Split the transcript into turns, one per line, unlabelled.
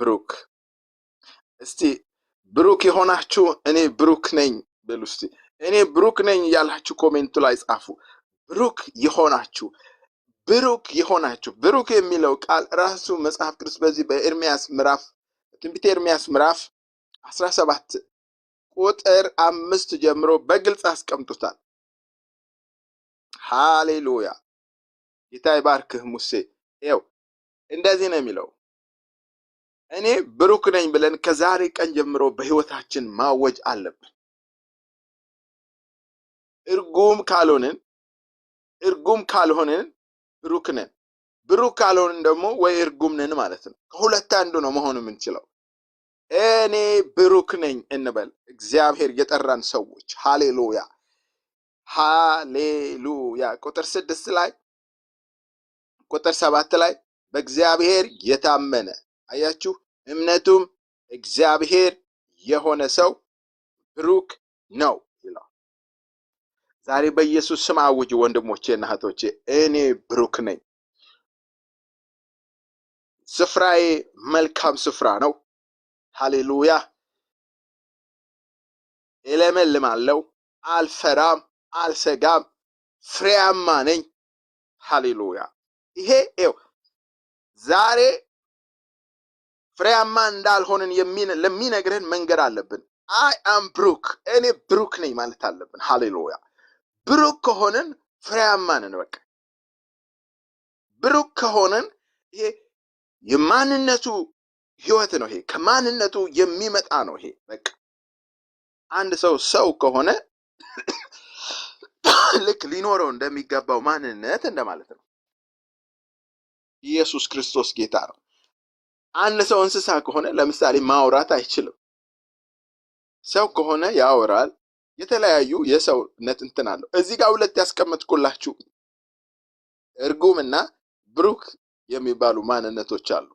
ብሩክ። እስቲ ብሩክ የሆናችሁ እኔ ብሩክ ነኝ በሉ እስቲ። እኔ ብሩክ ነኝ ያላችሁ ኮሜንቱ ላይ ጻፉ። ብሩክ የሆናችሁ ብሩክ የሚለው ቃል ራሱ መጽሐፍ ቅዱስ በዚህ በኤርሚያስ ምዕራፍ ትንቢተ ኤርሚያስ ምዕራፍ 17 ቁጥር 5 ጀምሮ በግልጽ አስቀምጦታል። ሃሌሉያ ጌታ ይባርክህ ሙሴ። ይኸው እንደዚህ ነው የሚለው፣ እኔ ብሩክ ነኝ ብለን ከዛሬ ቀን ጀምሮ በህይወታችን ማወጅ አለብን። እርጉም ካልሆንን ብሩክ ነን። ብሩክ ካልሆንን ደግሞ ወይ እርጉም ነን ማለት ነው። ከሁለት አንዱ ነው መሆን የምንችለው። እኔ ብሩክ ነኝ እንበል። እግዚአብሔር የጠራን ሰዎች ሃሌሉያ ሃሌሉያ። ቁጥር 6 ላይ ቁጥር 7 ላይ በእግዚአብሔር የታመነ አያችሁ፣ እምነቱም እግዚአብሔር የሆነ ሰው ብሩክ ነው ይላል። ዛሬ በኢየሱስ ስም አውጁ ወንድሞቼና እህቶቼ፣ እኔ ብሩክ ነኝ። ስፍራዬ መልካም ስፍራ ነው። ሃሌሉያ። እለመልማለሁ፣ አልፈራም፣ አልሰጋም፣ ፍሬያማ ነኝ። ሃሌሉያ። ይሄ ዛሬ ፍሬያማ እንዳልሆንን ለሚነግረን መንገድ አለብን። አይ አም ብሩክ፣ እኔ ብሩክ ነኝ ማለት አለብን። ሃሌሉያ። ብሩክ ከሆነን ፍሬያማ ነን። በቃ ብሩክ ከሆነን ይሄ የማንነቱ ህይወት ነው። ይሄ ከማንነቱ የሚመጣ ነው። ይሄ በቃ አንድ ሰው ከሆነ ልክ ሊኖረው እንደሚገባው ማንነት እንደማለት ነው። ኢየሱስ ክርስቶስ ጌታ ነው። አንድ ሰው እንስሳ ከሆነ ለምሳሌ ማውራት አይችልም። ሰው ከሆነ ያወራል። የተለያዩ የሰውነት እንትን አለው። እዚህ ጋር ሁለት ያስቀመጥኩላችሁ እርጉምና ብሩክ የሚባሉ ማንነቶች አሉ።